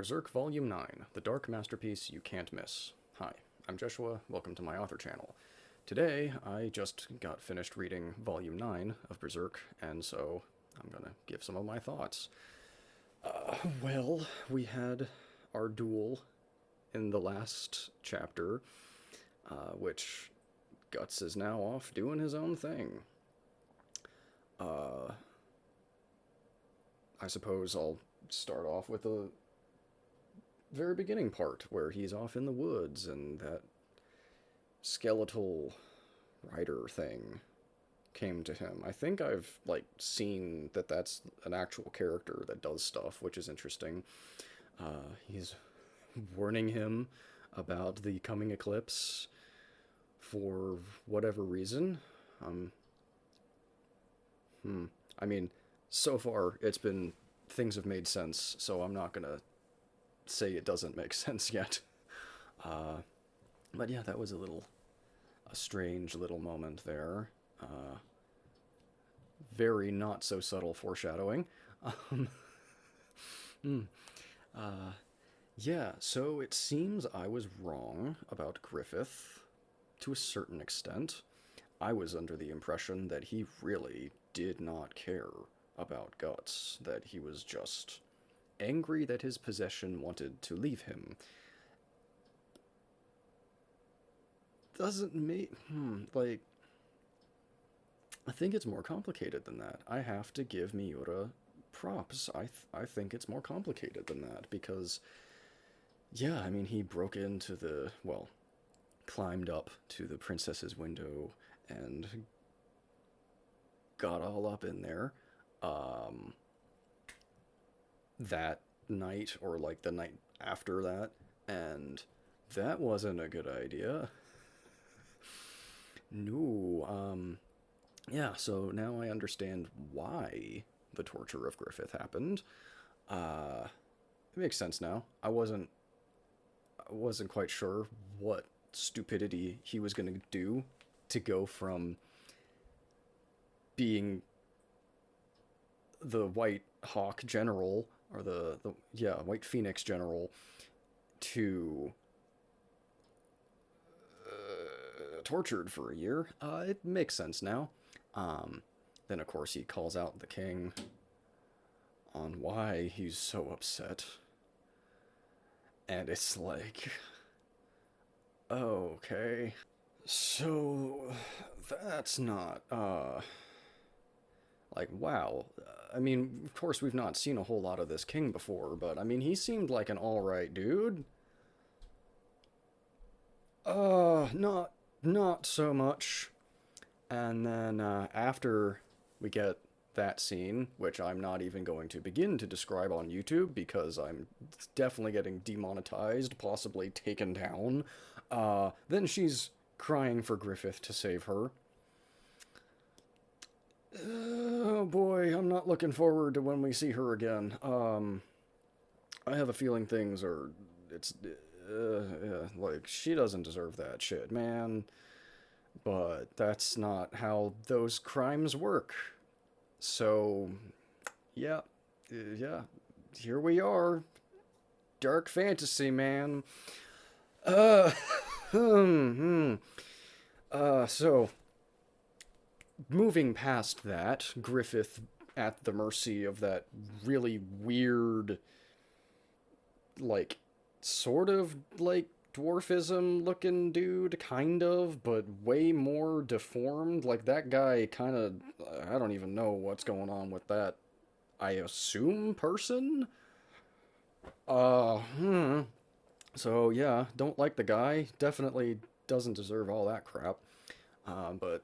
Berserk Volume 9, the dark masterpiece you can't miss. Hi, I'm Joshua, welcome to my author channel. Today, I just got finished reading Volume 9 of Berserk, and so I'm gonna give some of my thoughts. Well, we had our duel in the last chapter, which Guts is now off doing his own thing. I suppose I'll start off with the very beginning part where he's off in the woods and that skeletal rider thing came to him. I think I've seen that that's an actual character that does stuff, which is interesting. He's warning him about the coming eclipse for whatever reason. I mean, so far it's been things have made sense, so I'm not gonna say it doesn't make sense yet. But yeah, that was a strange little moment there. Very not so subtle foreshadowing. Hmm. Yeah, so it seems I was wrong about Griffith to a certain extent. I was under the impression that he really did not care about Guts, that he was just angry that his possession wanted to leave him. Doesn't make... I think it's more complicated than that. I have to give Miura props. I think it's more complicated than that, because, yeah, I mean, he broke into the, well, climbed up to the princess's window and got all up in there. That night, or the night after that, and that wasn't a good idea. No, yeah, so now I understand why the torture of Griffith happened. It makes sense now. I wasn't quite sure what stupidity he was gonna do to go from being the White Hawk General, or the White Phoenix General, to tortured for a year. It makes sense now. Then of course he calls out the king on why he's so upset. And it's like, okay. So that's not wow. I mean, of course we've not seen a whole lot of this king before, but I mean, he seemed like an alright dude. Not so much. And then after we get that scene, which I'm not even going to begin to describe on YouTube because I'm definitely getting demonetized, possibly taken down, then she's crying for Griffith to save her. Oh boy, I'm not looking forward to when we see her again. I have a feeling things are... It's... she doesn't deserve that shit, man. But that's not how those crimes work. So, yeah, here we are. Dark fantasy, man. Uh, so, moving past that, Griffith at the mercy of that really weird, sort of, dwarfism looking dude, kind of, but way more deformed. That guy kind of, I don't even know what's going on with that, I assume, person? So yeah, don't like the guy, definitely doesn't deserve all that crap. But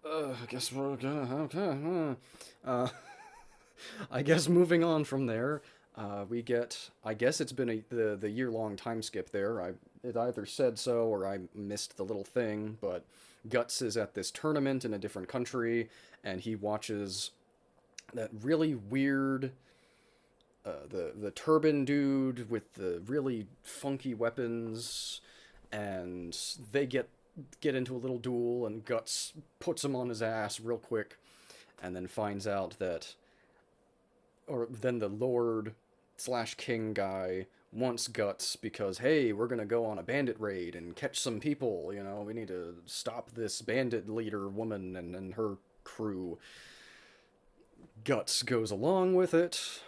I guess we're gonna, okay, I guess moving on from there, we get, I guess it's been the year-long time skip there. It either said so or I missed the little thing, but Guts is at this tournament in a different country, and he watches that really weird, the turban dude with the really funky weapons, and they get into a little duel, and Guts puts him on his ass real quick, and then finds out that, or then the Lord slash king guy wants Guts because, hey, we're gonna go on a bandit raid and catch some people. You know, we need to stop this bandit leader woman and her crew. Guts goes along with it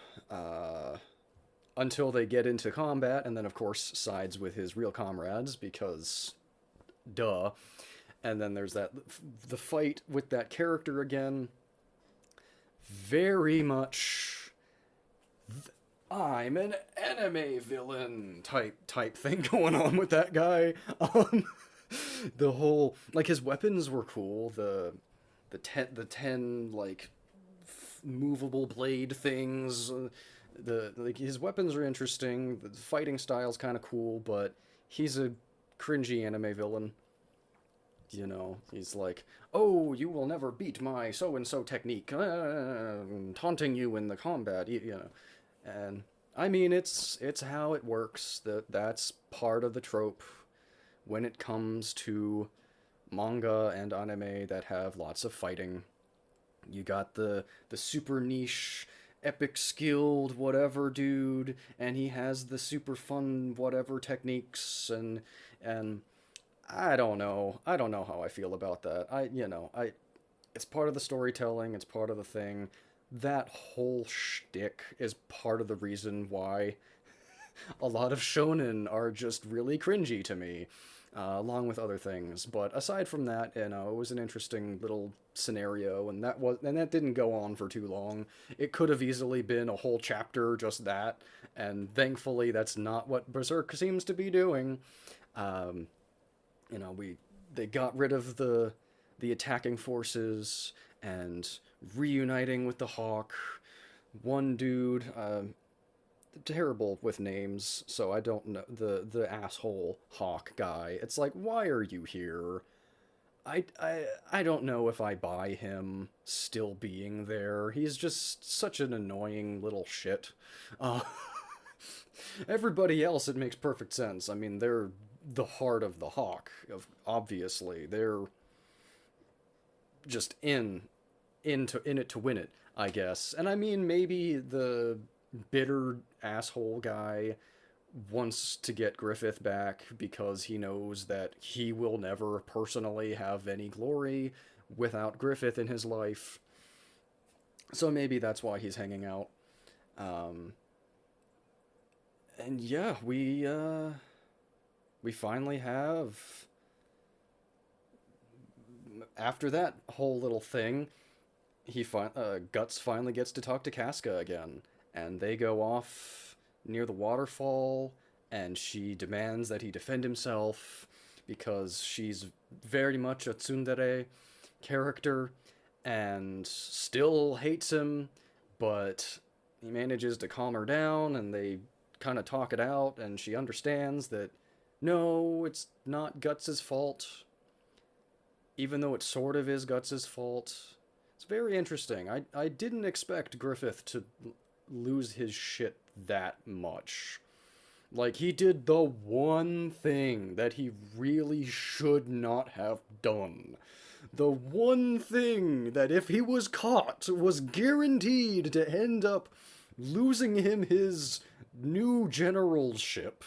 until they get into combat, and then of course sides with his real comrades because, duh. And then there's the fight with that character again. Very much I'm an anime villain type thing going on with that guy. The whole, like, his weapons were cool. The ten like movable blade things. The like his weapons are interesting. The fighting style's kind of cool, but he's a cringy anime villain. You know, he's like, oh, you will never beat my so-and-so technique, taunting you in the combat, you know. And, I mean, it's how it works. That's part of the trope when it comes to manga and anime that have lots of fighting. You got the super niche, epic skilled whatever dude, and he has the super fun whatever techniques, and I don't know. I don't know how I feel about that. It's part of the storytelling, it's part of the thing. That whole shtick is part of the reason why a lot of shonen are just really cringy to me, along with other things. But aside from that, you know, it was an interesting little scenario, and that didn't go on for too long. It could have easily been a whole chapter just that, and thankfully that's not what Berserk seems to be doing. Um, you know, they got rid of the attacking forces and reuniting with the Hawk. One dude, terrible with names, so I don't know, the asshole Hawk guy. It's like, why are you here? I don't know if I buy him still being there. He's just such an annoying little shit. Uh, Everybody else, it makes perfect sense. I mean, they're the heart of the Hawk, obviously. They're just in it to win it, I guess. And I mean, maybe the bitter asshole guy wants to get Griffith back because he knows that he will never personally have any glory without Griffith in his life. So maybe that's why he's hanging out. Um, and yeah, we finally have, after that whole little thing, Guts finally gets to talk to Casca again, and they go off near the waterfall, and she demands that he defend himself because she's very much a tsundere character and still hates him, but he manages to calm her down, and they kind of talk it out, and she understands that no, it's not Guts's fault, even though it sort of is Guts's fault. It's very interesting. I didn't expect Griffith to lose his shit that much. Like, he did the one thing that he really should not have done. The one thing that if he was caught was guaranteed to end up losing him his new generalship,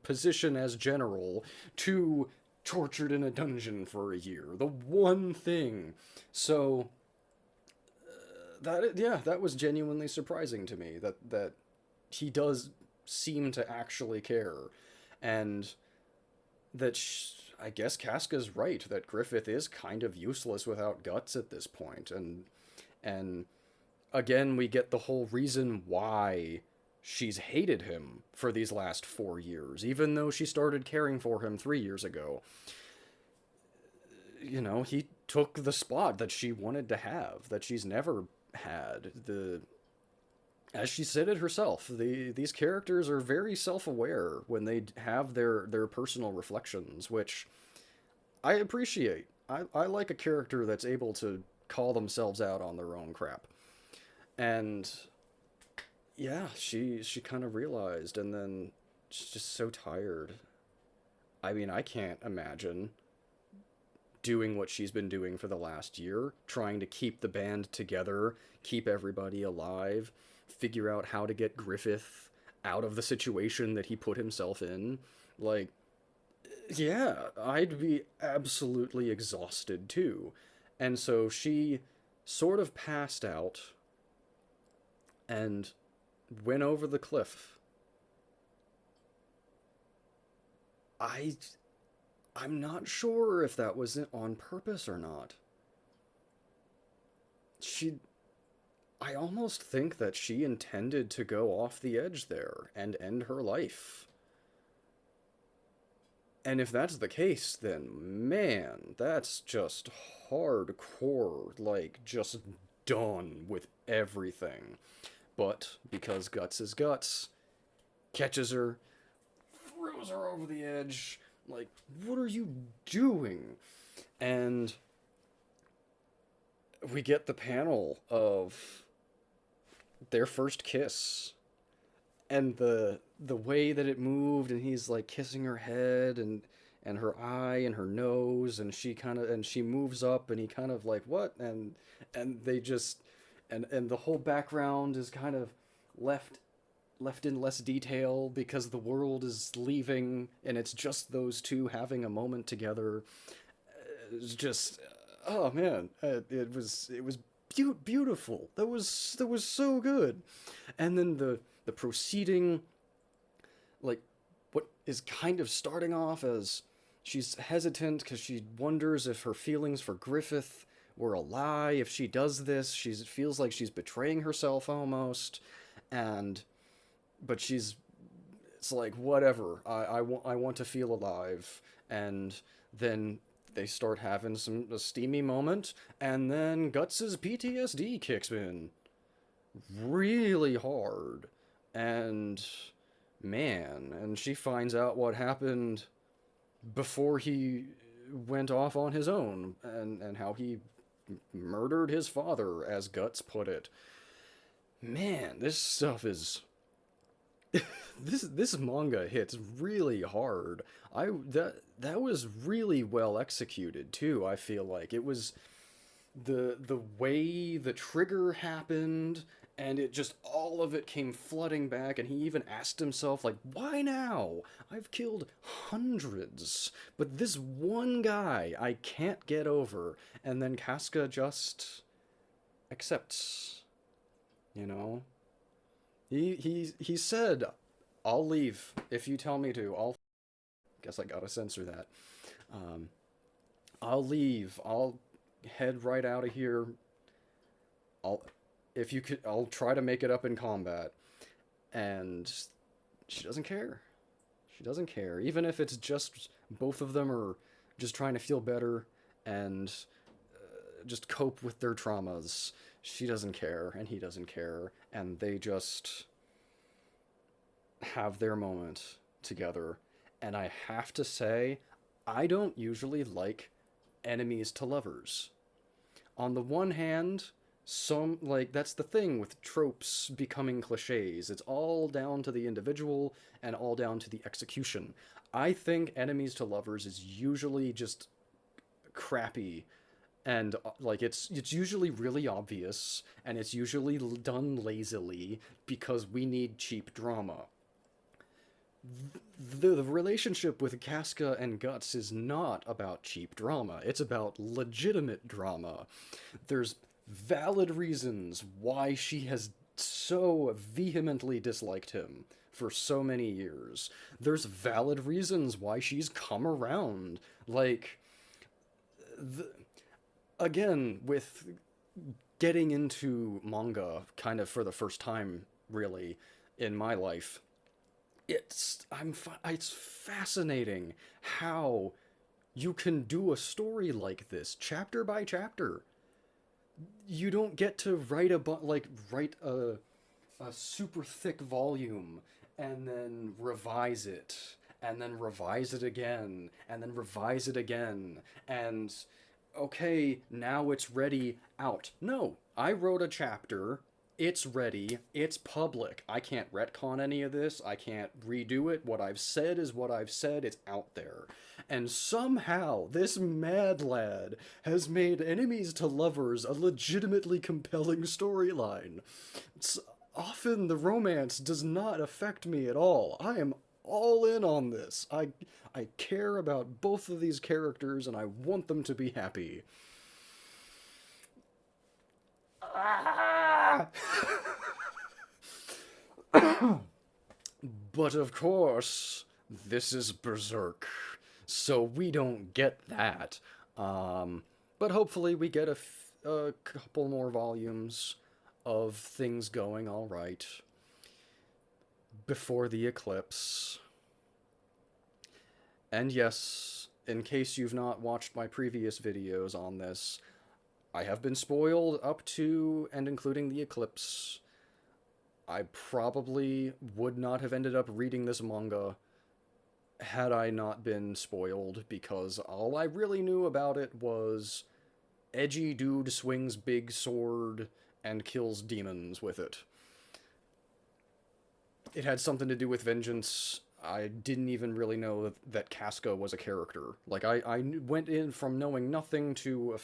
position as general, to tortured in a dungeon for a year. The one thing. So that was genuinely surprising to me, that he does seem to actually care, and that I guess Casca's right, that Griffith is kind of useless without Guts at this point, and again we get the whole reason why she's hated him for these last 4 years, even though she started caring for him 3 years ago. You know, he took the spot that she wanted to have, that she's never had. As she said it herself, these characters are very self-aware when they have their personal reflections, which I appreciate. I like a character that's able to call themselves out on their own crap. And yeah, she kind of realized, and then she's just so tired. I mean, I can't imagine doing what she's been doing for the last year, trying to keep the band together, keep everybody alive, figure out how to get Griffith out of the situation that he put himself in, like, yeah, I'd be absolutely exhausted too. And so she sort of passed out and went over the cliff. I I'm not sure if that was on purpose or not. She I almost think that she intended to go off the edge there and end her life. And if that's the case, then man, that's just hardcore, like just done with everything. But because Guts is Guts, catches her, throws her over the edge, like, what are you doing? And we get the panel of their first kiss and the way that it moved, and he's like kissing her head and her eye and her nose, and she moves up and he kind of like, what? And they just and the whole background is kind of left in less detail because the world is leaving and it's just those two having a moment together. It's just, oh man, it was beautiful. That was so good. And then the proceeding, like, what is kind of starting off as she's hesitant because she wonders if her feelings for Griffith were a lie. If she does this, she feels like she's betraying herself almost. And but it's like, whatever. I want to feel alive. And then they start having a steamy moment, and then Guts's PTSD kicks in really hard. And man, and she finds out what happened before he went off on his own, and how he murdered his father, as Guts put it. Man, this stuff is this manga hits really hard. That was really well executed too. I feel like it was the way the trigger happened, and it just, all of it came flooding back, and he even asked himself, like, why now? I've killed hundreds, but this one guy I can't get over. And then Casca just accepts, you know. He said, I'll leave if you tell me to. I'll guess I gotta censor that. Um, I'll leave. I'll head right out of here. I'll if you could, I'll try to make it up in combat. And she doesn't care. She doesn't care, even if it's just both of them are just trying to feel better and just cope with their traumas. She doesn't care, and he doesn't care, and they just have their moment together. And I have to say, I don't usually like enemies to lovers. On the one hand, some, like, that's the thing with tropes becoming cliches. It's all down to the individual and all down to the execution. I think enemies to lovers is usually just crappy, and like it's usually really obvious, and it's usually done lazily because we need cheap drama. The relationship with Casca and Guts is not about cheap drama. It's about legitimate drama. There's valid reasons why she has so vehemently disliked him for so many years. There's valid reasons why she's come around. Like, the, again, with getting into manga kind of for the first time, really, in my life, it's fascinating how you can do a story like this chapter by chapter. You don't get to write a super thick volume and then revise it, and then revise it again, and then revise it again, and okay, now it's ready, out. No, I wrote a chapter, it's ready, it's public. I can't retcon any of this, I can't redo it. What I've said is what I've said, it's out there. And somehow, this mad lad has made enemies to lovers a legitimately compelling storyline. often the romance does not affect me at all. I am all in on this. I care about both of these characters and I want them to be happy. Ah! But of course, this is Berserk, so we don't get that. But hopefully we get a couple more volumes of things going all right before the eclipse. And yes, in case you've not watched my previous videos on this, I have been spoiled up to and including the eclipse. I probably would not have ended up reading this manga had I not been spoiled, because all I really knew about it was edgy dude swings big sword and kills demons with it. It had something to do with vengeance. I didn't even really know that Casca was a character. Like, I went in from knowing nothing to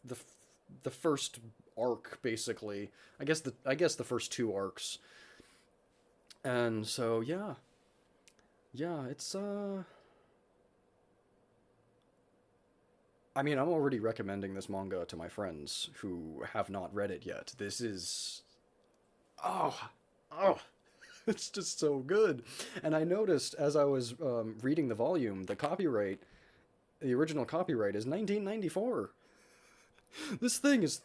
the first arc, basically. I guess the first two arcs. And so, yeah. Yeah, it's, I mean, I'm already recommending this manga to my friends who have not read it yet. This is... Oh! Oh! It's just so good. And I noticed as I was reading the volume, the original copyright is 1994. This thing is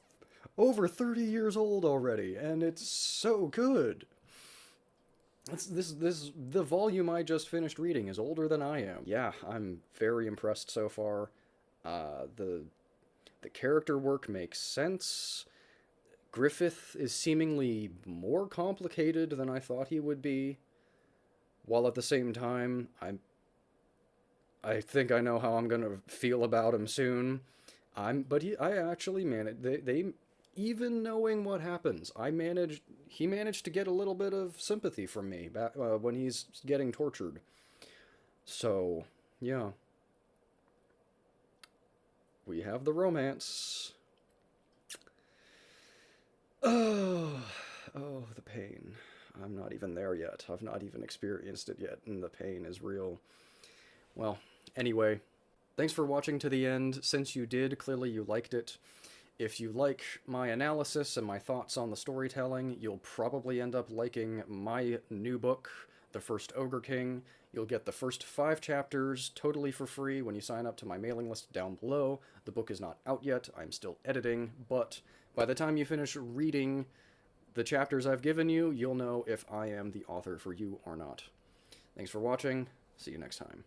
over 30 years old already, and it's so good. The volume I just finished reading is older than I am. Yeah, I'm very impressed so far. The character work makes sense. Griffith is seemingly more complicated than I thought he would be, while at the same time, I think I know how I'm gonna feel about him soon. I actually managed. They even knowing what happens, he managed to get a little bit of sympathy from me back when he's getting tortured. So, yeah. We have the romance. Oh, the pain. I'm not even there yet. I've not even experienced it yet, and the pain is real. Well, anyway, thanks for watching to the end. Since you did, clearly you liked it. If you like my analysis and my thoughts on the storytelling, you'll probably end up liking my new book, The First Ogre King. You'll get the first 5 chapters totally for free when you sign up to my mailing list down below. The book is not out yet. I'm still editing, but by the time you finish reading the chapters I've given you, you'll know if I am the author for you or not. Thanks for watching. See you next time.